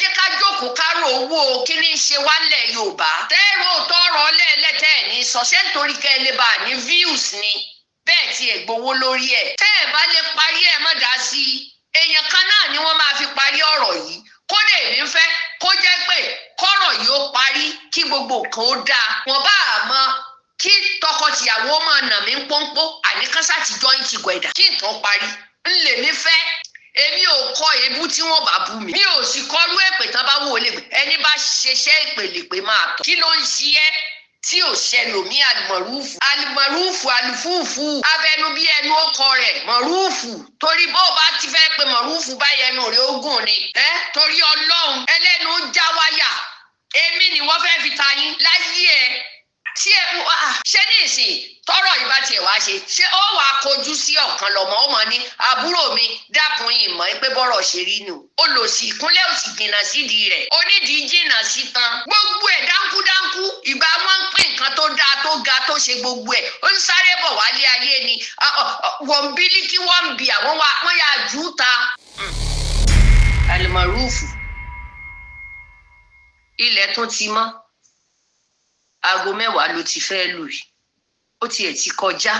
jẹ́ ká jókòó ká rò owó kí ní ṣe wá ńlẹ̀ Yorùbá tẹ́rọ tọrọ lẹ́ẹ̀lẹ́tẹ̀ ní sọ́sẹ́ nítorí kẹ́ ẹ lè bá ní views ni bẹ́ẹ̀ tí ẹ gbowó lórí ẹ̀ tẹ́ ẹ bá lè parí ẹ̀ mọ́ dá sí èèyàn kan náà ni wọ́n máa fi parí ọ̀rọ̀ yìí kódà èmi ń fẹ́ kó jẹ́ pé kọ́rọ̀ yìí ó parí kí gbogbo nǹkan ó dáa wọ́n bá mọ̀ kí tọkọtìyàwó máa nà mí pọ́npọ́ àníkánsá ti jọ́ìntì gbẹ̀dà kí nǹkan parí ńlẹ̀ mi fẹ́ èmi ò kọ èébú tí wọ́n bá bú mi ò sì kọrú èpè tán bá wò lè ẹni bá ṣeṣẹ́ ìpèlè pé máa tọ̀ kí ló ń ṣe ẹ́ tí ò ṣẹlòmí àlùmọ̀rúfù àlùfúùfù abẹnú bí ẹnu ọkọ rẹ̀ mọ̀rúfù torí bó bá ti fẹ́ pé mọ̀rúfù báyẹnu rẹ̀ ogún ni torí Ọlọ́run ẹlẹ́nu já wáyà èmi ni wọ́n fẹ́ fi ta yín láyé ẹ̀ tí ẹ ṣé ní ìsìn tọrọ ìbá tiẹ̀ wá ṣe ó wà kojú sí ọ̀kan lọ́mọ ó mọ̀ ní àbúrò mi dákun ìmọ̀ pé bọ́rọ̀ ṣe rí nù ó lò sí ìkúnlẹ̀ òsì jìnnà sídìí rẹ̀ onídìí jìnnà sí tán gbogbo ẹ̀ dáńkúdáńkú ìgbà wọn ń pín nǹkan tó dáa tó ga tó ṣe gbogbo ẹ̀ ó ń sáré bọ̀ wálé ayé ni wọ́n bílíkì wọ́n ń bì àwọn wọ́n yà jù ta. Almaroof ilẹ̀ tó ti mọ́ aago 10 ló ti fẹ́ lù yìí ó tiẹ̀ ti kọjá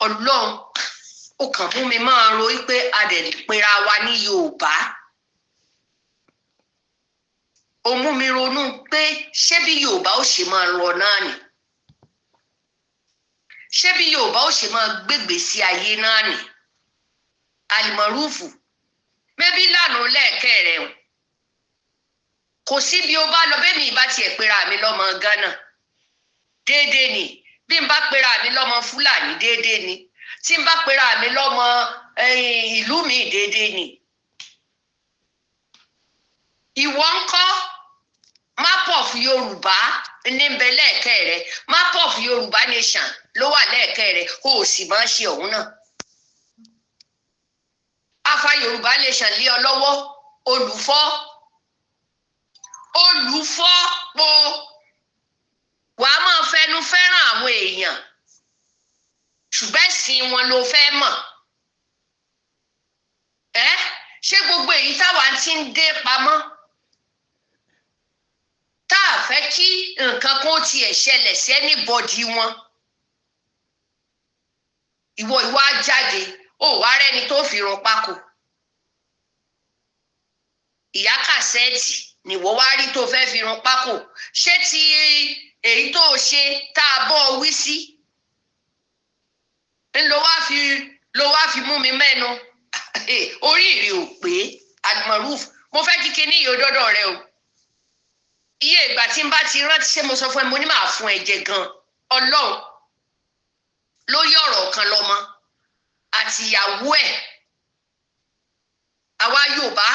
Ọlọ́run ó kàn fún mi máa ro pé a dẹ̀ lè pera wa ní Yorùbá ó mú mi ronú pé ṣé bí Yorùbá ó ṣe máa lọ náà ni ṣé bí Yorùbá ó ṣe máa gbégbé sí ayé náà ni Almaroof mẹ́bí lánàá lẹ́ẹ̀kẹ́ rẹ̀ o kò sí bí o bá lọ bẹ́ẹ̀ mi ìbá tiẹ̀ pera mi lọ́mọ Ghana déédéé ni bí n bá pera mi lọ́mọ Fúlàní déédéé ni tí n bá pera mi lọ́mọ ìlú mi déédéé ni. Ìwọ ńkọ́ map of Yorùbá ní bẹ lẹ́ẹ̀kẹ́ rẹ map of Yorùbá nation ló wà lẹ́ẹ̀kẹ́ rẹ o sì máa ṣe òun náà. Afa Yorùbá nation lé ọ lọ́wọ́ olùfọ́ po wà á máa fẹnu fẹ́ràn àwọn èèyàn ṣùgbọ́n ẹ̀sìn wọn ló fẹ́ mọ̀ ṣé gbogbo èyí táwa ti ń dé pamọ́ tá a fẹ́ kí nǹkan kan tiẹ̀ ṣẹlẹ̀ sí anybody wọn ìwọ ìwà jáde ó wá rẹ́ni tó fi run pákó Ìyá Cassette ni wọ́n wá rí tó fẹ́ fi run pákó ṣé ti èyí tó ṣe tá a bọ́ wí sí ló wá fi mú mi mẹ́nu orí ìrì ò pé Almaroof mo fẹ́ kí kinní yìí ó dọ́dọ̀ rẹ o iye ìgbà tí n bá ti rántí ṣé mo sọ fún ẹ mo ní màá fún ẹ jẹ gan Ọlọ́run lórí ọ̀rọ̀ kan lọ́mọ àti ìyàwó ẹ̀ àwa Yorùbá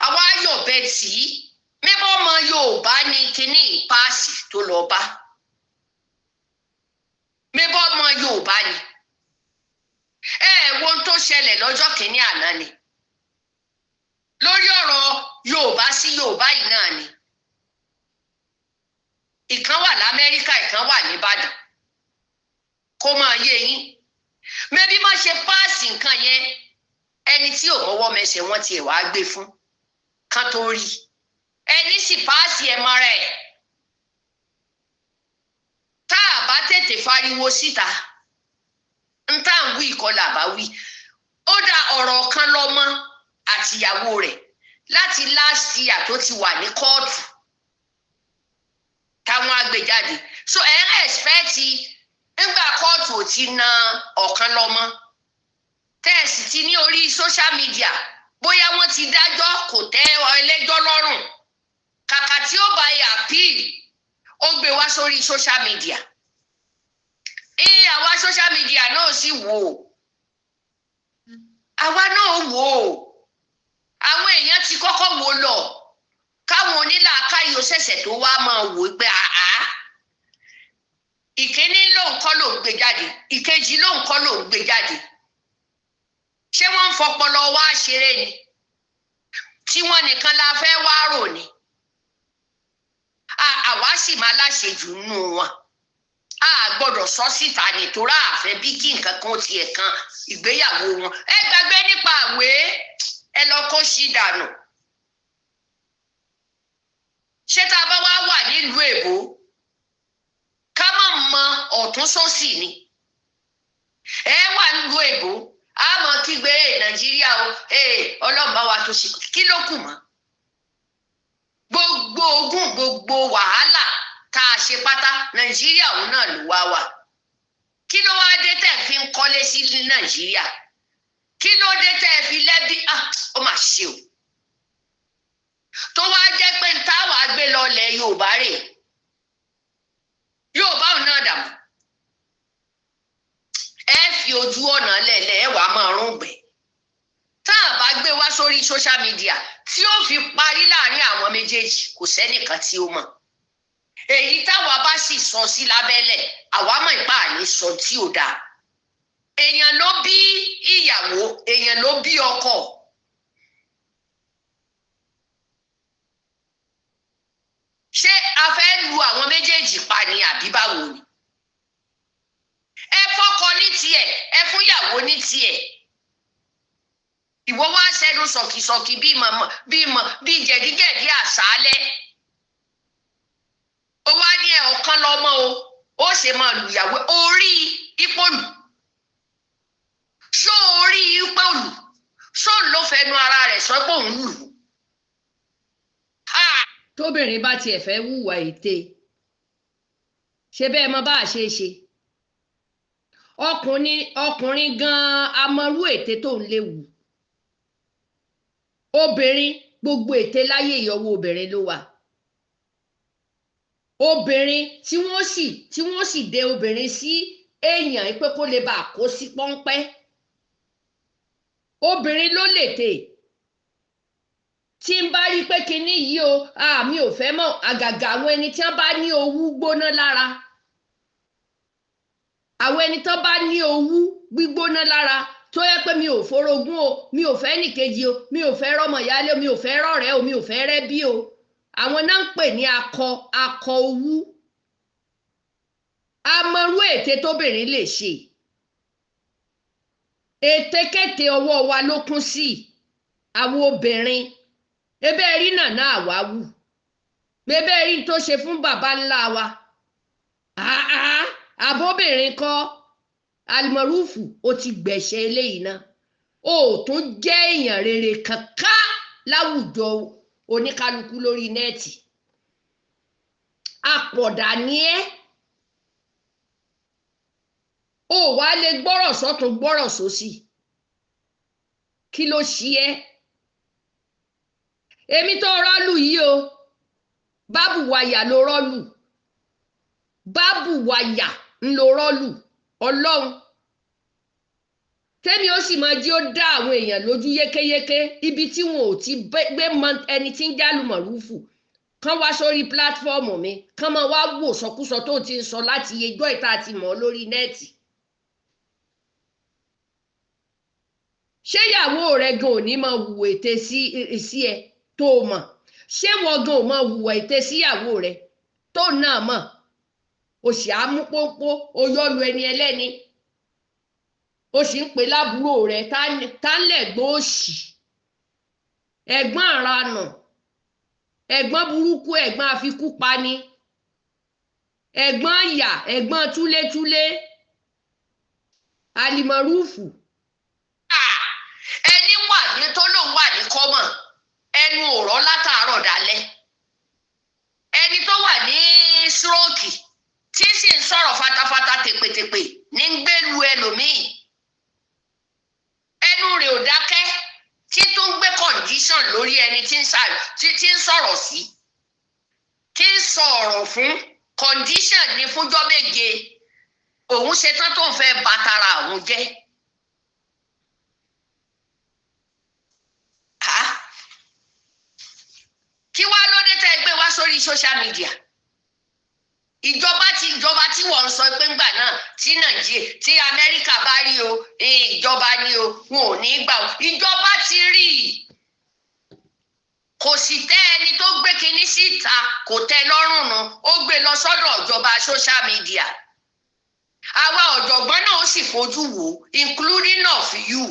àwa Yorùbá tí mẹ́bọ́ ọmọ Yorùbá ní kinní páàsì tó lọ bá mẹ́bọ́ ọmọ Yorùbá ni wo tó ṣẹlẹ̀ lọ́jọ́ kìíní àná ni lórí ọ̀rọ̀ Yorùbá sí Yorùbá yìí náà ni ìkan wà l'Amẹ́ríkà ìkan wà n'Íbàdàn kó máa yé yín mẹ́bí má ṣe páàsì nǹkan yẹn ẹni tí ò mọ́wọ́ mẹsẹ̀ wọ́n tiẹ̀ wá gbé fún kan tó rí ẹni sì páàsì ẹ̀ mọ́ra ẹ̀ tá a bá tètè fariwo síta ń tá à ń wí ìkọlà bá wí ó dá ọ̀rọ̀ kan lọ́mọ àtìyàwó rẹ̀ láti last year tó ti wà ní kóòtù táwọn agbèjáde so ẹ̀ ń ẹ̀sìpẹ́ẹ̀tì nígbà kóòtù ò ti na ọ̀kan lọ́mọ tẹ́ẹ̀sì ti ní orí social media bóyá wọ́n ti dájọ́ kò tẹ́ ẹlẹ́jọ́ lọ́rùn kàkà tí ó bá yà appeal ó gbé wá sórí social media àwa social media náà sì wò ó àwa náà wò ó àwọn èèyàn ti kọ́kọ́ wò lọ káwọn onílàákàyè ó ṣẹ̀ṣẹ̀ tó wá máa wò pé ìkíní lóun kọ́ ló ń gbé jáde ìkejì lóun kọ́ ló ń gbé jáde ṣé wọ́n ń fọpọlọ wá ṣeré ni tí wọ́n nìkan la fẹ́ wá rò ni àwa sì máa láṣejù nù wọn a gbọ́dọ̀ sọ síta nítorí àfẹ́ bí kí nǹkan kan tiẹ̀ kan ìgbéyàwó wọn ẹ gbàgbé nípa àwé ẹ lọ kó sí dànù. Ṣé tá a bá wá wà nílùú èbó ká má mọ ọ̀tún sósì ni? Ẹ wà nílùú èbó a mọ kígbe Nàìjíríà o Ọlọ́run bá wa tó ṣe kí ló kù mọ́? Gbogbo ogun gbogbo wàhálà tá a ṣe pátá Nàìjíríà òun náà ló wá wà. Kí ló wá dé tẹ́ fi ń kọ́lé sí Nàìjíríà? Kí ló dé tẹ́ fi lẹ́bí? Ó mà ṣe o. Tó wá jẹ́ pé táwa gbé lọlẹ̀ Yorùbá rè Yorùbá òun náà dàmú. Ẹ fi ojú ọ̀nà lẹ̀lẹ̀ ẹ wàá máa rúngbẹ̀. Tá a bá gbé wá sórí social media tí ó fi parí láàrin àwọn méjèèjì kò sẹ́nìkan tí ó mọ̀. Èyí táwa bá sì sọ sí lábẹ́lẹ̀ àwa mọ̀ ipá àní sọ tí ò dáa. Èèyàn ló bí ìyàwó, èèyàn ló bí ọkọ. Ṣé a fẹ́ lu àwọn méjèèjì pa ni àbí báwo ni? Ẹ fọ́kọ ní tiẹ̀, ẹ fún ìyàwó ní tiẹ̀. Ìwọ wá ṣẹ́nu sọ̀kìsọ̀kì bí jẹ̀díjẹ̀dí àṣálẹ́. Ó wá ní ẹ ọ̀kan lọ́mọ o, ó ṣe máa lu ìyàwó orí ipò lù. Ṣó orí ipò lù? Ṣó ló fẹnu ara rẹ̀ sọ pé òun lù? Tóbìnrin bá tiẹ̀ fẹ́ hùwà ète ṣe bẹ́ẹ̀ mọ bá a ṣe ṣe. Ọkùnrin gan-an amọ̀rú ète tó ń léwu. Obìnrin gbogbo ète láyé ìyọwọ́ obìnrin ló wà. Obìnrin tí wọ́n sì dé obìnrin sí èèyàn pé kó lè bá a kó sí pọ́npẹ́. Obìnrin ló lètè. Tí n bá rí pé kinní yìí o mi ò fẹ́ mọ̀ àgàgà àwọn ẹni tí wọ́n bá ní owú gbóná lára. Àwọn ẹni tó bá ní owú gbígbóná lára tó yẹ pé mi ò forogún o, mi ò fẹ́ nìkejì o, mi ò fẹ́ rọ́mọ ìyálé o, mi ò fẹ́ rọ́rẹ́ o, mi ò fẹ́ rẹ́bí o. Àwọn náà ń pè ní akọ owú. Amọ̀rú ète tóbìnrin lè ṣe. Ètekéte ọwọ́ wa ló kún sí àwọn obìnrin. Ebe rí nàná àwáwù. Ebe rí tó ṣe fún bàbá ńlá wa. Àbóbìnrin kọ́ Almaroofu ó ti gbẹ̀ṣẹ̀ eléyìí náà. Ó tún jẹ́ èèyàn rere kankan láwùjọ oníkálukú lórí nẹ́ẹ̀tì. Àpọ̀dà ni ẹ́. Ó wá lè gbọ́rọ̀ sọ́tún gbọ́rọ̀ sósì. Kí ló ṣe ẹ́? Èmi tó rọ́lù yìí o, bábù wàyà ló rọ́lù. Bábù wàyà ń lo rọ́lù Ọlọ́run. Tẹ́mi ó sì máa jí ó dá àwọn èèyàn lójú yékéyéké ibi tí wọn ò ti gbé mọ ẹni tí ń jálù Almaroofu. Kán wá sórí pílátífọ́ọ̀mù mi, kán máa wá wò sọkúsọ tó ti ń sọ láti ẹjọ́ ìta àti mọ̀ lórí nẹ́ẹ̀tì. Ṣé ìyàwó rẹ gan ò ní máa hùwà ète sí ẹ tó mọ̀? Ṣé wọ́n gan ò máa hùwà ète síyàwó rẹ tó náà mọ̀? O sì á mú pópó o yọ́lu ẹni ẹlẹ́ni. O sì ń pè lábúrò rẹ tá ń lẹ̀gbọ́n òṣì. Ẹ̀gbọ́n àranà. Ẹ̀gbọ́n burúkú, ẹ̀gbọ́n àfikúpani. Ẹ̀gbọ́n ìyà, ẹ̀gbọ́n túlétúlé. Almaroofu. Ẹni wà ní tó lòun wà ní kọ́mọ̀ ẹnu ọ̀rọ̀ látàárọ̀ dalẹ́. Ẹni tó wà ní síróòkì tí sì ń sọ̀rọ̀ fatafata tèpètèpè ní ń gbélu ẹlòmíì. Ẹnu rẹ̀ ò dákẹ́ tí tó ń gbé condition lórí ẹni tí ń sọ̀rọ̀ sí. Tí ń sọ̀rọ̀ fún condition ní fúnjọ́ méje. Òun ṣetán tó ń fẹ́ bàtàrà òun jẹ́. Kí wá lóde tẹ́ gbé wá sórí social media? Ìjọba tí wọ́n ń sọ pé ńgbà náà tí Nàìjíríà tí Amẹ́ríkà bá rí o ìjọba ni o wọn ò ní gbà o. Ìjọba ti rí i. Kò sì tẹ́ ẹni tó gbé kinní síta kò tẹ́ lọ́rùn nu ó gbé lọ sọ́dọ̀ ìjọba social media. Àwa ọ̀jọ̀gbọ́n náà ó sì fojú wò including of you.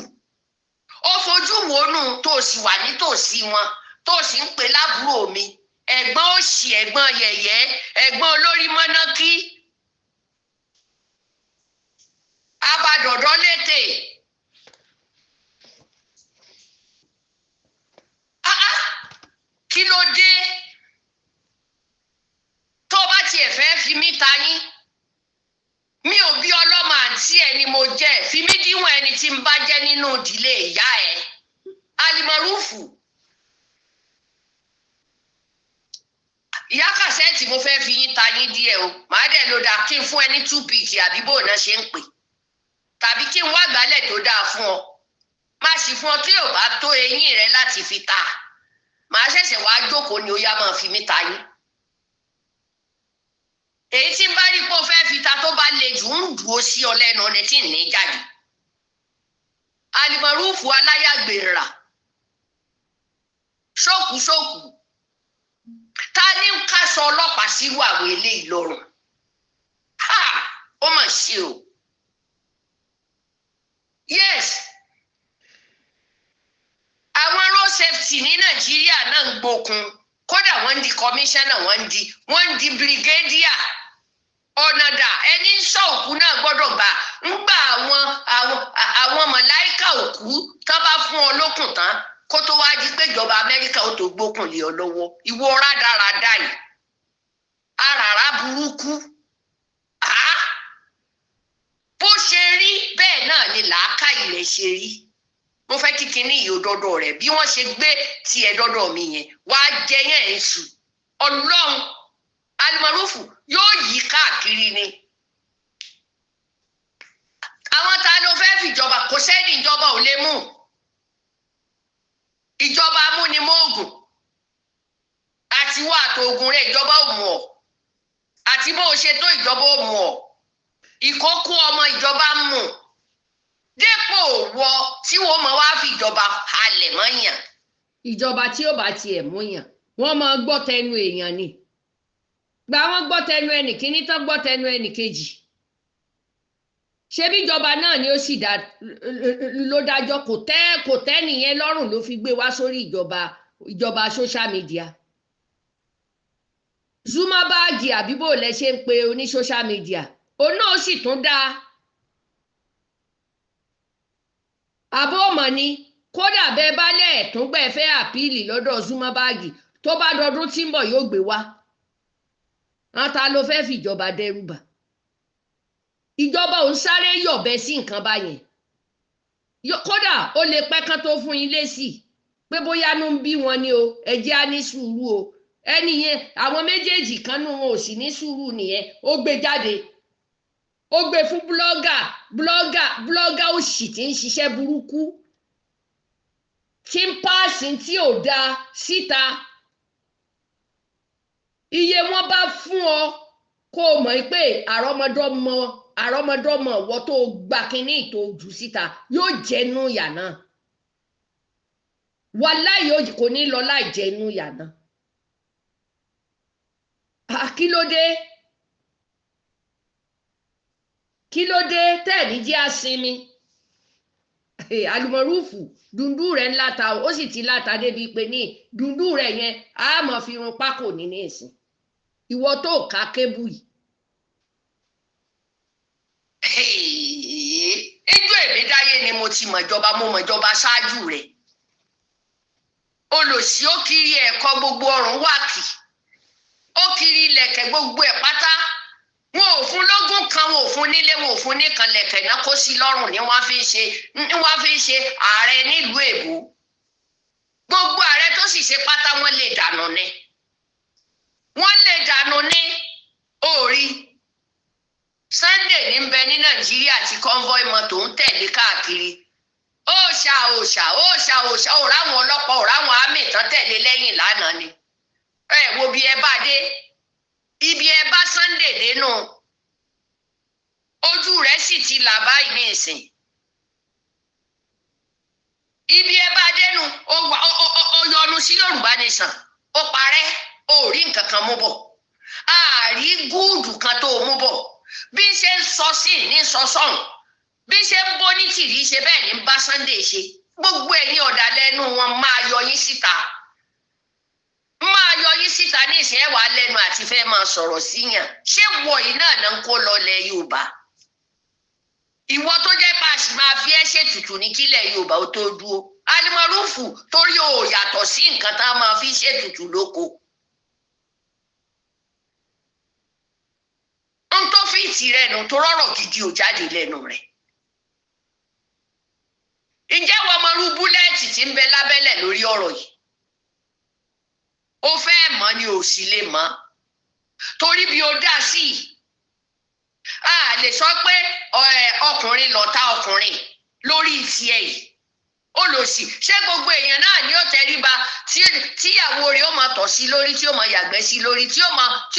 ó fojú wònú tó sì wà nítòsí wọn tó sì ń pè lábúrò mi ẹ̀gbọ́n òṣì ẹ̀gbọ́n yẹ̀yẹ́ ẹ̀gbọ́n olórí mọ́nákí abadọ̀dọ̀ létè kí ló dé tó bá tiẹ̀ fẹ́ fi mí ta yín mi ò bí ọlọ́mọ àǹtí ẹ ni mo jẹ́ fi mí díwọ̀n ẹni tí ń bá jẹ́ nínú ìdílé ìyá ẹ Almaroofu Iya Cassette mo fẹ́ fi yín ta yín díẹ̀ o màá dẹ̀ ló dáa kí n fún ẹ ní 2 pg àbí bó náà ṣe ń pè tàbí kí n wá gbálẹ̀ tó dáa fún ọ má sì fún ọ tí ò bá tó eyín rẹ láti fi ta màá ṣẹ̀ṣẹ̀ wá jókòó ni ó yá máa fi mí ta yín èyí tí ń bá rí pé ó fẹ́ fi ta tó bá le jù ń dúró sí ọ lẹ́nu ọ̀nà tí ń ní jáde Almaroofu aláyàgbèrà ṣókùṣókù ta ní ń kásọ ọlọ́pàá sírú àwọn eléyìí lọ́rùn ó mà ṣe o yes àwọn road safety ní Nàìjíríà náà ń gbókun kódà wọ́n ń di commissioner wọ́n ń di brigadier ọ̀nàdà ẹni ń sọ òkú náà gbọ́dọ̀ gbà ń gba àwọn màláíkà òkú tán bá fún ọ lókùn tán kó tó wá di pé ìjọba Amẹ́ríkà ó tó gbókùn lé ọ lọ́wọ́ ìwọ rádaràdà yìí àràrá burúkú bó ṣe rí bẹ́ẹ̀ náà ni làákàyè rẹ̀ ṣe rí mo fẹ́ kí kinní yìí ó dọ́dọ̀ rẹ̀ bí wọ́n ṣe gbé tiẹ̀ dọ́dọ̀ mi yẹn wàá jẹ yẹn èṣù Ọlọ́run Almaroofu yóò yí káàkiri ni àwọn ta ló fẹ́ fìjọba kò sẹ́ni ìjọba ò lè mú ìjọba amúnimóògùn àti wà àtògùn rẹ̀ ìjọba ò mú ọ àti bó o ṣe tó ìjọba ò mú ọ ìkókó ọmọ ìjọba mú dépò wọ tí wọ́n máa wá fi ìjọba halẹ̀ mọ́yàn. ìjọba tí ó bá tiẹ̀ mú yàn wọ́n máa gbọ́ tẹnu èèyàn ni gbà wọ́n gbọ́ tẹnu ẹnì kíní tán gbọ́ tẹnu ẹnì kejì ṣebí ìjọba náà ni ó sì ló dájọ́ kò tẹ́ nìyẹn lọ́rùn ló fi gbé wá sórí ìjọba social media Zuma báàgì àbíbò lẹ ṣe ń pe oní social media òun náà sì tún dáa àbó mọ̀ ni kódà bẹ́ẹ̀ bá lẹ́ẹ̀túngbẹ́ fẹ́ àpíìlì lọ́dọ̀ Zuma báàgì tó bá dọdún tí ń bọ̀ yóò gbé wá ata ló fẹ́ fìjọba dẹ́rùbà ìjọba ò ń sáré yọ̀bẹ sí nǹkan báyẹn kódà ó lè pẹ́ kán tó fún yín lésì pé bóyá ló ń bí wọn ni o ẹ jẹ́ á ní sùúrù o ẹni yẹn àwọn méjèèjì kan nù wọn ò sì ní sùúrù nìyẹn ó gbé jáde ó gbé fún blọ́gà òṣì tí ń ṣiṣẹ́ burúkú tí ń páàsì tí ò dáa síta iye wọn bá fún ọ kó o mọ̀ pé àrọ́mọdọ́mọ ìwọ tó gba kínní tó jù síta yóò jẹnu ìyà náà wàláhì kò ní lọ láì jẹnu ìyà náà kí ló dé tẹ́ẹ̀ní jẹ́ àsinmi Almaroofu dundú rẹ̀ ńlá ta ó sì ti láta débi pé ní dundú rẹ̀ yẹn á mọ̀ fi run pákó ní ìsìn ìwọ tó ká kébù yìí. ijó èmi dáyé ni mo ti mọ̀jọba mo mọ̀jọba ṣáájú rẹ̀ olòṣì ó kiri ẹ̀kọ́ gbogbo ọrùn wákì ó kiri ilẹ̀kẹ̀ gbogbo ẹ̀ pátá wọn ò fún lógún kan wọn ò fún nílé wọn ò fún nìkan lẹ̀kẹ̀ náà kó sí lọ́rùn ni wọ́n fi ń ṣe ààrẹ nílùú èbó gbogbo ààrẹ tó sì ṣe pátá wọ́n lè dànù ni orí Sunday ní bẹ ní Nàìjíríà tí convoy mọ́tò ń tẹ̀lé káàkiri òòṣà òráwọn ọlọ́pàá òráwọn àmì tán tẹ̀lé lẹ́yìn lánàá ni ẹ wo bí ẹ bá dé ibi ẹ bá Sunday dénú ojú rẹ̀ sì ti là báyìí ní ìsìn ibi ẹ bá dénú ó yọnu sí Yorùbá nation ó parẹ́ ó rí nǹkan kan mú bọ̀ àárí gúùdù kan tó mú bọ̀ bí ṣe ń sọ sí ní sọ sọ̀hún bí ṣe ń bó ní tìrí ṣe bẹ́ẹ̀ ní bá Sunday ṣe gbogbo ẹ̀yin ọ̀dàlẹ́nu wọn máa yọ yín síta ní ìsìn ẹ̀wà lẹ́nu àti fẹ́ máa sọ̀rọ̀ síyàn ṣé wọ̀nyí náà ń kó lọlẹ̀ Yorùbá ìwọ tó jẹ́ pàṣẹ máa fi ẹ́ ṣètùtù ní kílẹ̀ Yorùbá ó tó dúró Almaroof torí o yàtọ̀ sí nǹkan tá a máa fi ṣètùtù lóko n tó fi tìrẹ nù tó rọrọ̀ gidi ò jáde lẹ́nu rẹ̀ ǹjẹ́ wọ́n mọ irú búlẹ́ẹ̀tì tí ń bẹ lábẹ́lẹ̀ lórí ọ̀rọ̀ yìí ó fẹ́ mọ̀ ni ò sì lè mọ̀ torí bí ó dá sí a lè sọ pé ọkùnrin lọ̀tá ọkùnrin lórí tiẹ̀ yìí ó lò sí ṣé gbogbo èèyàn náà ni ó tẹríba tíyàwó rẹ̀ ó máa tọ̀ sí lórí tí ó máa yàgbẹ́ sí lórí tí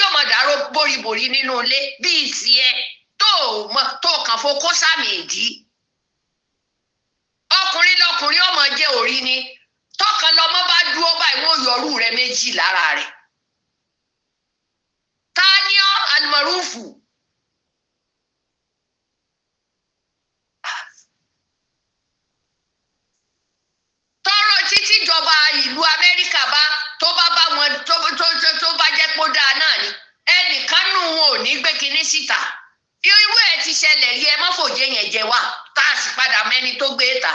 ó máa dàrú boríborí nínú ilé bíi tiẹ̀ tó kàn fokó sàmì ìdí ọkùnrin lọkùnrin ó máa jẹ́ orí ni tọkàn lọmọ bá dúró báyìí wọn yọrù rẹ̀ méjì lára rẹ̀ ta ni ọ Almaroof tọrọ títí ìjọba ìlú Amẹ́ríkà tó bá wọn tó bá jẹ́ pé ó dáa náà ni ẹnìkan nù wọn ò ní gbé kinní síta irú ẹ̀ ti ṣẹlẹ̀ rí ẹ mọ́fòjé yẹn jẹ wá tá a sì padà mẹ́ni tó gbé ta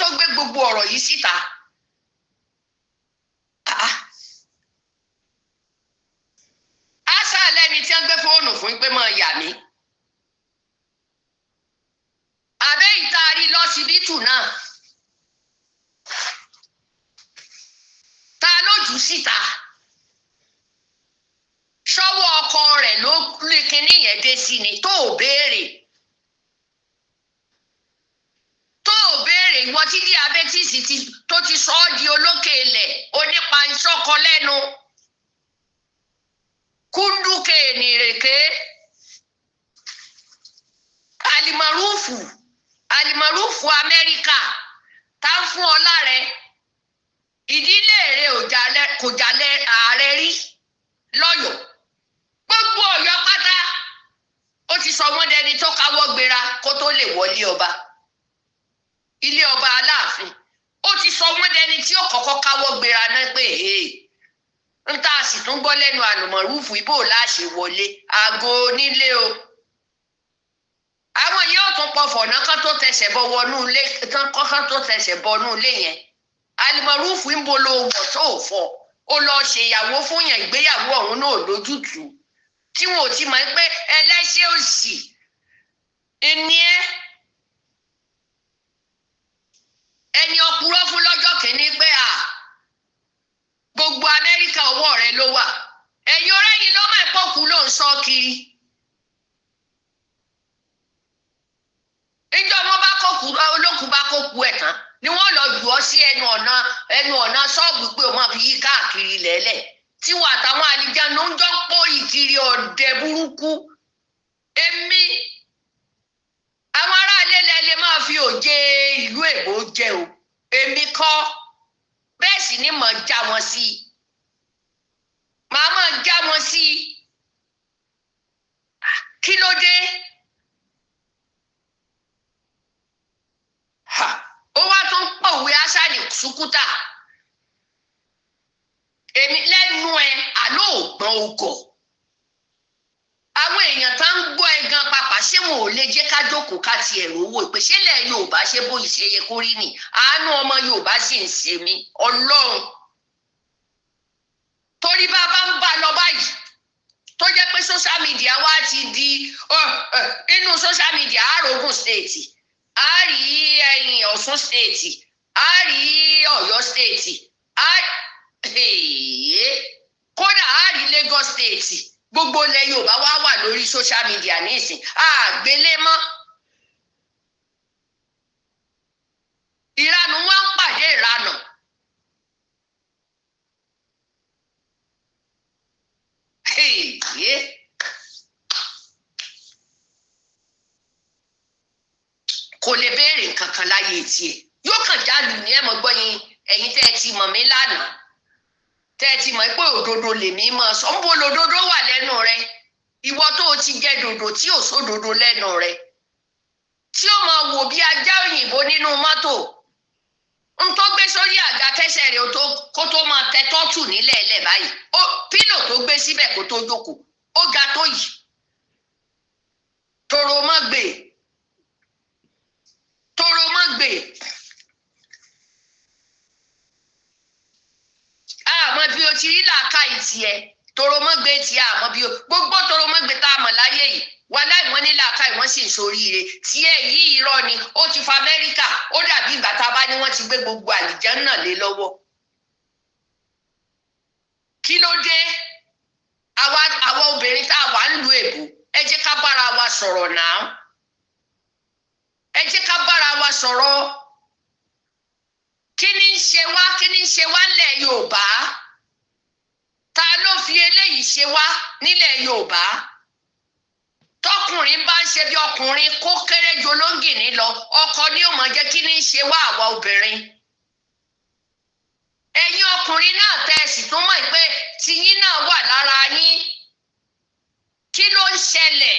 tó gbé gbogbo ọ̀rọ̀ yìí síta àṣà lẹ́ni tí wọ́n gbé fóònù fún pé máa yà mí àbẹ́ ìtaari lọ́sibítù náà ta lójú síta ṣọ́wọ́ ọkọ rẹ̀ ló lè kíní yẹn dé sí ni tó ò béèrè ìwọ tí diabetisi tó ti sọ ọ́ di olókè ilẹ̀ onípanṣọ́kọ lẹ́nu kúndùkè nìrèké Almaroof Amẹ́ríkà tá ń fún ọ láre ìdílé rẹ̀ kò jalẹ̀ ààrẹ rí lọ́yọ̀ọ́ gbogbo Ọ̀yọ́ pátá ó ti sọ wọ́n dẹni tó káwọ́ gbéra kó tó lè wọlé ọba ilé ọba Aláàfin ó ti sọ wọ́n dẹni tí ó kọ́kọ́ káwọ́ gbéra náà pé ń tá a sì tún gbọ́ lẹ́nu Almaroof ibò láṣẹ wọlé aago nílé o àwọn yóò tún pọ̀fọ̀ náà kán tó tẹsẹ̀ bọ wọnú ilé kán tó tẹsẹ̀ bọnú ilé yẹn Almaroof ń bolo wọ̀ tó fọ̀ ó lọ ṣèyàwó fún yẹn ìgbéyàwó ọ̀hún náà lójútùú tí wọn ò ti mọ̀ pé ẹlẹ́ṣẹ̀ òsì ẹni ẹni ọkùnrin fún lọ́jọ́ kìíní pé gbogbo Amẹ́ríkà ọwọ́ rẹ̀ ló wà ẹ̀yin ọ̀rẹ́ yìí ló máa pọ̀kú ló ń sọ kiri ìjọ wọn bá kókù olókùn bá kókù ẹ̀ tán ni wọ́n lọ jù ọ́ sí ẹnu ọ̀nà ṣọ́ọ̀bù pé o máa fi yí káàkiri lẹ́lẹ̀ tí wọ́n àtàwọn àlìjánu ń jọ ń pò ìkiri ọ̀dẹ burúkú èmi àwọn aráalé lẹ́lẹ́ máa fi òjé ìlú èbó jẹ o èmi kọ́ bẹ́ẹ̀ sì ni màá já wọn sí màá máa já wọn sí kí ló dé ó wá tún pòwe aṣáàdì ṣùkúta èmi lẹ́nu ẹ àlọ́ ògbọ́n ogọ̀ àwọn èèyàn tá ń gbọ́ ẹ gan pàpà ṣé wọn ò lè jẹ́ ká jókòó ká ti ẹ̀rọ owó ìpèsèlẹ̀ Yorùbá ṣe bó ìṣe yẹ kó rí ni àánú ọmọ Yorùbá sì ń ṣe mí Ọlọ́run torí bá bá ń bá lọ báyìí tó jẹ́ pé social media wa ti di inú social media àrògùn state àárí ẹ̀yìn Ọ̀ṣun state àárí Ọ̀yọ́ state kódà àárí Lagos state gbogbo ilẹ̀ Yorùbá wà lórí social media nísìn àgbélé mọ́ ìranù wọn ń pàdé ìranù kò lè béèrè nǹkan kan láyé tiẹ̀ yóò kàn jálù ní ẹ̀mọ́ gbọ́ yín ẹ̀yin tẹ́ ẹ ti mọ̀ mí lánàá tẹ́ ẹ ti mọ̀ pé òdodo lèmi mọ̀ sọ ń bo lòdodo wà lẹ́nu rẹ ìwọ tó o ti jẹ dòdò tí ò sódodo lẹ́nu rẹ tí ó máa wò bí ajá òyìnbó nínú mọ́tò n tó gbé sórí àga kẹsẹ̀ rẹ̀ kó tó máa tẹ tọ́tù nílẹ̀ ẹ̀lẹ̀ báyìí pílò tó gbé síbẹ̀ kó tó jókòó ó ga tó yìí tòrò mọ́ gbé àmọ́ bí o ti rí làákàyè tiẹ̀ tòrò mọ́ gbé tiẹ̀ àmọ́ bí o gbogbo tòrò mọ́ gbé tá a mọ̀ láyé yìí wà láì wọ́n ní làákàyè wọ́n sì ń soríire tiẹ̀ yìí irọ́ ni ó ti fa Amẹ́ríkà ó dàbí ìgbà tá a bá ní wọ́n ti gbé gbogbo àlìjànnà lé lọ́wọ́ kí ló dé àwa obìnrin tá a wà ń lu èbò ẹ jẹ́ ká bára wa sọ̀rọ̀ náà ẹ jẹ́ ká bára wa sọ̀rọ̀ kí ni ń ṣe wá nílẹ̀ Yorùbá ta ló fi eléyìí ṣe wá nílẹ̀ Yorùbá tọkùnrin bá ń ṣe bí ọkùnrin kó kéré jù olóńgìní lọ ọkọ ni ó mọ̀ jẹ́ kí ni ń ṣe wá àwa obìnrin ẹ̀yin ọkùnrin náà tẹ̀sí tó mọ̀ pé tiyín náà wà lára yín kí ló ń ṣẹlẹ̀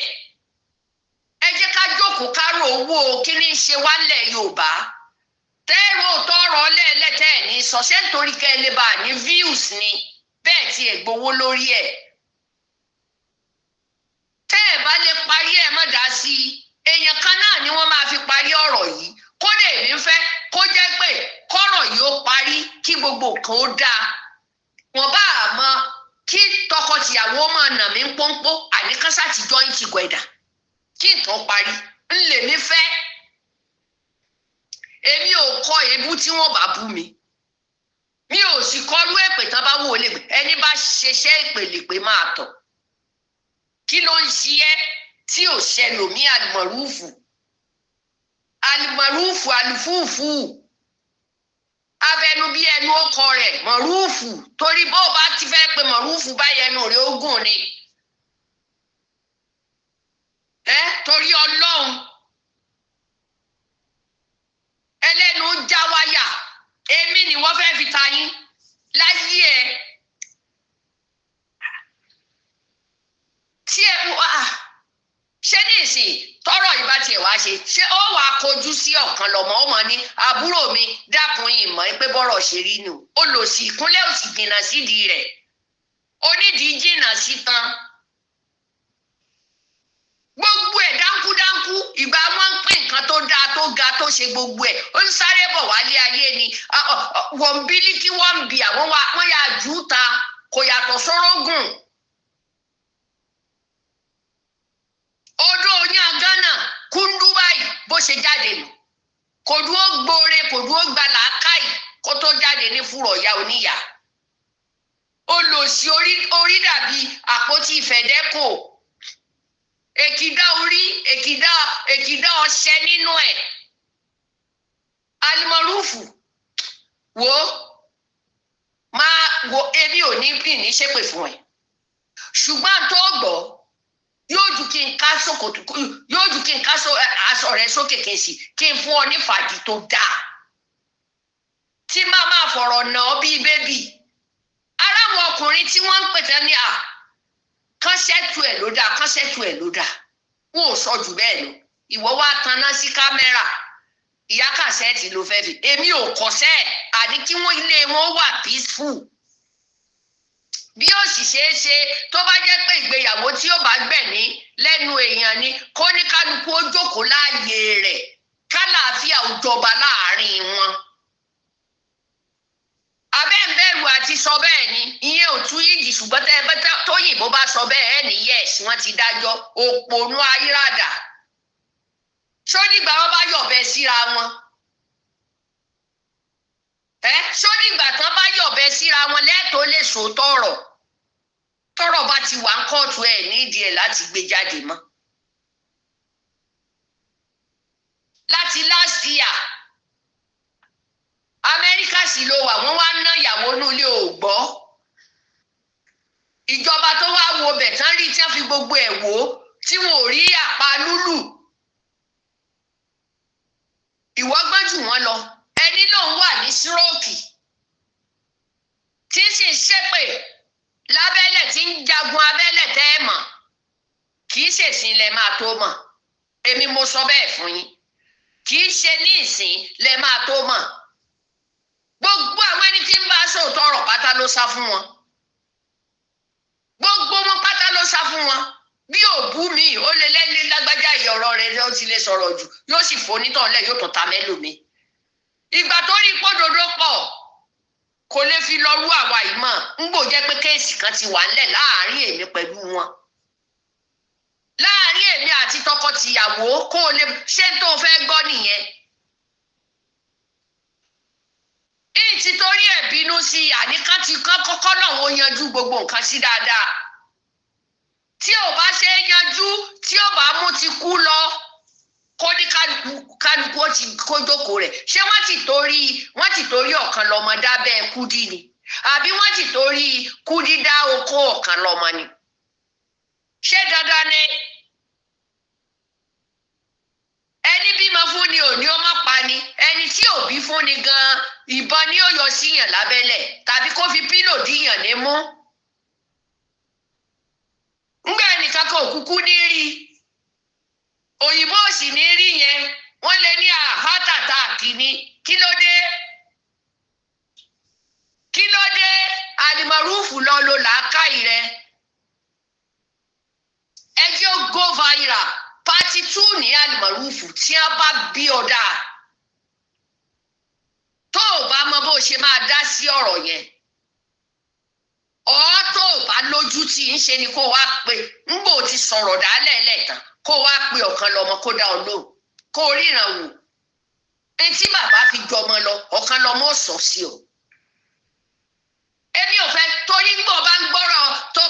ẹ jẹ́ ká jókòó ká rò owó kí ni ń ṣe wá nílẹ̀ Yorùbá tẹ́rọ tọrọ lẹ́ẹ̀lẹ́tẹ̀ ní sọ́sẹ́ nítorí kẹ́ ẹ lè bá ní views ni bẹ́ẹ̀ tí ẹ gbowó lórí ẹ̀ tẹ́ ẹ bá lè parí ẹ̀ má dá sí i èèyàn kan náà ni wọ́n máa fi parí ọ̀rọ̀ yìí kódà èmi ń fẹ́ kó jẹ́ pé kọ́rọ̀ yìí ó parí kí gbogbo nǹkan ó dáa wọ́n bá a mọ kí tọkọtìyàwó máa nà mí pọ́npọ́ àníkánsá ti join together kí nǹkan parí ń lè mí fẹ́ èmi ò kọ èébú tí wọ́n bá bú mi mi ò sì kọrú èpè tán bá wò lè ẹni bá ṣeṣẹ́ ìpèlè pé máa tọ̀ kí ló ń ṣe ẹ́ tí ò ṣẹlòmí àlùmọ̀rúfù àlùfúùfù abẹnú bí ẹnu ọkọ rẹ̀ mọ̀rúfù torí bó bá ti fẹ́ pé mọ̀rúfù bá yẹnu rẹ̀ ogún ni torí Ọlọ́run ẹlẹ́nu já wáyà èmi ni wọ́n fẹ́ fi ta yín láyé ẹ tí ẹ ṣé ní ìsìn tọrọ yìí bá tiẹ̀ wá ṣe ṣé ó wàá kojú sí ọ̀kan lọ́mọ ó mọ̀ ní àbúrò mi dákun ìmọ̀ pé bọ́rọ̀ ṣe rí nù ó lò sí ìkúnlẹ̀ òsì jìnnà sídìí rẹ̀ onídìí jìnnà sí tán gbogbo ẹ̀ dánkúdánkú ìgbà wọn ń pín nǹkan tó dáa tó ga tó ṣe gbogbo ẹ̀ ó ń sáré bọ̀ wálé ayé ni wọ́n bílíkì wọ́n ń bì àwọn wọ́n yà jù ú ta kò yàtọ̀ sọ́rọ́gùn odò oyin Ghana kúndú báyìí bó ṣe jáde nù kò dúró gbóore kò dúró gba làákàyè kó tó jáde ní fúrọ̀ ya oníyà olòṣì orí dàbí àpótí ìfẹ̀dẹ́kò èkìdá orí èkìdá ọṣẹ nínú ẹ̀ alimọrúfù wo èmi ò ní bí ní ṣépè fún ẹ ṣùgbọ́n tó gbọ́ yóò ju kí n ká sókòtò yóò ju kí n ká aṣọ rẹ sókè kèsì kí n fún ọ ní fàájì tó dáa tí máa fọ̀rọ̀ nà ọ́ bíi bébì ara àwọn ọkùnrin tí wọ́n ń pètè ní kánṣẹ́tù ẹ̀ ló dáa wọn ò sọ jù bẹ́ẹ̀ lọ ìwọ wá taná sí kámẹ́rà ìyá kàṣẹ́ẹ̀tì ló fẹ́ fi èmi ò kọ́ṣẹ́ àní kí wọ́n ilé wọn wà peaceful bí ó sì ṣeé ṣe tó bá jẹ́ pé ìgbéyàwó tí ó bá gbẹ̀mí lẹ́nu èèyàn ni kó ní kálukú ó jókòó láàyè rẹ̀ kálàáfíà ó jọba láàrin wọn abẹ́ǹbẹ̀rù àti sọ bẹ́ẹ̀ ni ìyẹn ò tú yìí ṣùgbọ́n tóyìnbó bá sọ bẹ́ẹ̀ ẹ̀ ní yes wọ́n ti dájọ́ òpònú ayírádà ṣódìgbà wọn bá yọ̀bẹ síra wọn ṣódìgbà tán bá yọ̀bẹ síra wọn lẹ́tọ̀ọ́ lè sọ tọrọ bá ti wà ń kóòtù ẹ̀ nídìí ẹ̀ láti gbé jáde mọ́ láti last year Amẹ́ríkà sì ló wà wọ́n wá ná ìyàwó nílé ògbọ́ ìjọba tó wá wo bẹ̀ tán rí tí wọ́n fi gbogbo ẹ̀ wò tí wọn ò rí àpá lúlù ìwọ gbọ́n jù wọ́n lọ ẹni lòun wà ní síróòkì tí sì ń ṣépè lábẹ́lẹ̀ tí ń jagun abẹ́lẹ̀ tẹ́ ẹ mọ̀ kì í ṣèṣin lẹ máa tó mọ̀ èmi mo sọ bẹ́ẹ̀ fún yín kì í ṣe ní ìsìn lẹ máa tó mọ̀. Gbogbo àwọn ẹni tí ń bá sòótọ́ ọ̀rọ̀ pátá ló sá fún wọn. Gbogbo wọn pátá ló sá fún wọn. Bí òbú mi ó lè lẹ́ni lágbájá ìyọ̀rọ̀ rẹ̀ ó ti lè sọ̀rọ̀ jù yóò sì fonítọ̀ lẹ̀ yóò tún ta mẹ́lòmí. Ìgbà tó rí pódòdó pọ̀ kò lè fi lọ rú àwa yìí mọ̀ ń gbò jẹ́ pé kéèsì kan ti wà ńlẹ̀ láàárín èmi pẹ̀lú wọn. Láàárín èmi àti tọkọ-tìyàwó kó o lè ṣé tó fẹ́ gbọ́ nìyẹn. Ìtìtorí ẹ̀ bínú sí àníkàn ti kọ́kọ́ náà wọ́n yanjú gbogbo nǹkan sí dáadáa. Tí ò bá ṣe é yanjú tí ò bá mú ti kú lọ kó ní kálukú ó ti kó jókòó rẹ̀. Ṣé wọ́n ti torí ọ̀kan lọ́mọ dábẹ́ Kúdí ni àbí wọ́n ti torí Kúdí dá oko ọ̀kan lọ́mọ ni? Ṣé dandan ni ẹni bímọ fún ni òní ó má pa ni? Ẹni tí ò bí fún ni gan ìbọn ni ó yọ síyàn lábẹ́lẹ̀ tàbí kó fi pílò díyàn ní mú. Ńgbà ẹnìkan kan òkúkú ní rí òyìnbó sì ní rí yẹn wọ́n lè ní heart attack ni. Kí ló dé? Almaroof lọ lo làákàyè rẹ. Ẹjẹ́ ó go viral part 2 ní Almaroof tí a bá bí ọ̀dà tó o bá mọ bó ṣe máa dá sí ọ̀rọ̀ yẹn ọ̀ tó o bá lójú tí ń ṣe ni kó wá pé ńgbò ti sọ̀rọ̀ dálẹ̀ lẹ́tàn kó wá pé ọ̀kan lọ́mọ kó dá ọ lóhùn kó ríran wò ẹni tí bàbá fi jọmọ lọ ọ̀kan lọ́mọ sọ sí ọ. Èmi ò fẹ́ torí gbọ́ bá ń gbọ́rọ̀ tó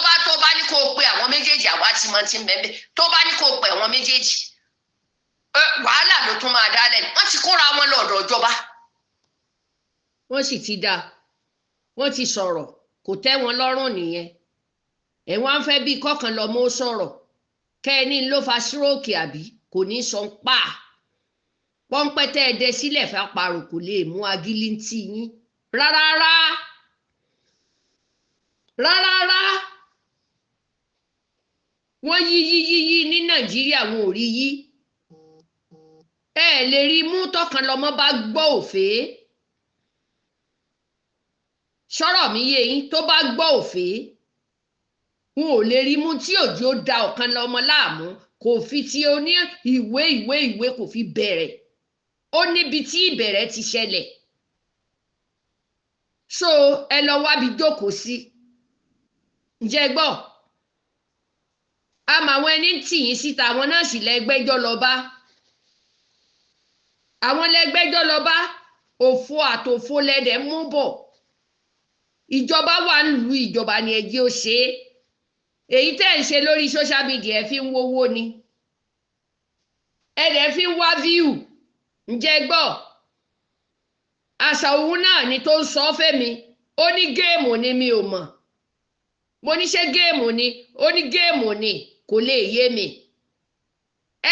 bá ní kó o pe àwọn méjèèjì àwa ti mọ ti mẹ́mẹ́ tó bá ní kó o pe àwọn méjèèjì wàhálà ló tún máa dálẹ̀ wọ́n ti kóra wọn lọ́dọ̀ ìjọba. Wọ́n sì ti dá wọ́n ti sọ̀rọ̀ kò tẹ́ wọn lọ́rùn nìyẹn. Ẹ̀ wọ́n á fẹ́ bí kọ́kan lọ́mọ ó sọ̀rọ̀ kẹ́ni ló fa síróòkì àbí kò ní sọ pa pọ́npẹ́tẹ́ ẹ̀dẹ sílẹ̀ fẹ́ parò kò lè mú agílíntì yín rárá. Wọ́n yí ní Nàìjíríà wọn ò rí yí. Ẹ lè rí mú tọkàn lọ́mọ bá gbọ́ òfé. Sọ̀rọ̀ mi yé yín tó bá gbọ́ òfé wọn ò lè rí mú tí òjò da ọ̀kan lọ́mọ láàmú kò fi tí ó ní ìwé kò fi bẹ̀rẹ̀ ó níbi tí ìbẹ̀rẹ̀ ti ṣẹlẹ̀. So ẹ lọ wábi jókòó sí. Ǹjẹ́ gbọ́ àmọ́ àwọn ẹni tì yín síta àwọn náà sì lẹ́gbẹ́jọ́ lọ bá. Àwọn lẹ́gbẹ́jọ́ lọ bá òfo àtòfo lẹ́dẹ̀ mú bọ̀. Ìjọba wà nílùú ìjọba ni ẹjẹ́ ó ṣe é. Èyí tẹ́ ń ṣe lórí social media ẹ fi ń wówó ni. Ẹ dẹ̀ fi ń wá view. Ǹjẹ́ gbọ́ àṣà òun náà ni tó ń sọ fẹ́mi ó ní géèmù ni mi ò mọ̀. Mo ní ṣe géèmù ni ó ní géèmù ni kò lè yé mi.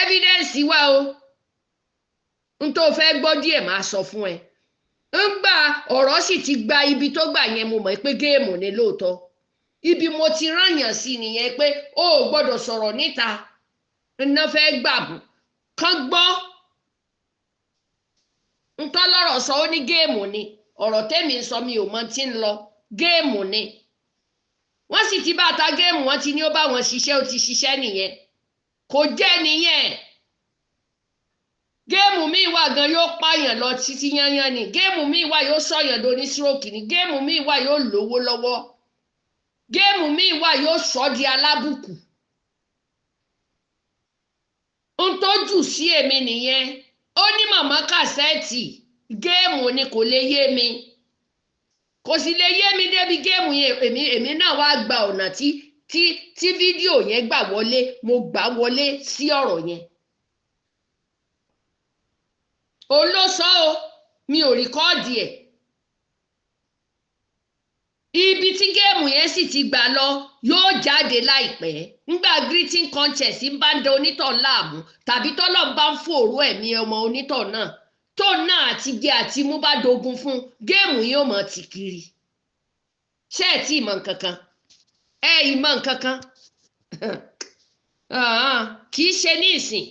Evidence wà o n tó fẹ́ gbọ́ díẹ̀ máa sọ fún ẹ. Ń gbà ọ̀rọ̀ sì ti gba ibi tó gbà yẹn mo mọ̀ pé géèmù ni lóòótọ́. Ibi mo ti rányàn sí nìyẹn pé o ò gbọ́dọ̀ sọ̀rọ̀ níta iná fẹ́ gbàbù kán gbọ́. Ń tọ́ lọ́rọ̀ sọ ó ní géèmù ni ọ̀rọ̀ tẹ́mi sọ mi ò mọ tí ń lọ géèmù ni. Wọ́n sì ti bá ta géèmù wọ́n ti ní ó bá wọn ṣiṣẹ́ ó ti ṣiṣẹ́ nìyẹn kò jẹ́ nìyẹn. Géèmù míì wà gan yóò pààyàn lọ títí yányán ni géèmù míì wà yóò sọ̀yàn lóní stroke ni géèmù míì wà yóò lówó lọ́wọ́ géèmù míì wà yóò sọ di alábùkù. Ń tó jù sí èmi nìyẹn. Ó ní màmá kàsẹ́ẹ̀tì géèmù ni kò lè yé mi kò sì lè yé mi débi géèmù yẹn èmi náà wá gba ọ̀nà tí fídíò yẹn gbà wọlé mo gbà wọlé sí ọ̀rọ̀ yẹn. Òun ló sọ o mi ò rìkọ́ọ̀dì ẹ̀. Ibi tí géèmù yẹn sì ti gbà lọ yóò jáde láìpẹ́ nígbà greeting contest ń bá ń da onítọ̀ láàmú tàbí tọ́lọ̀ bá ń fòrò ẹ̀mí ọmọ onítọ̀ náà tó náà àti jẹ àti mú bá dogun fún géèmù yóò mọ̀ tì kiri. Ṣé ẹ tí ìmọ̀ nǹkankan ìmọ̀ nǹkankan kì í ṣe ní ìsìn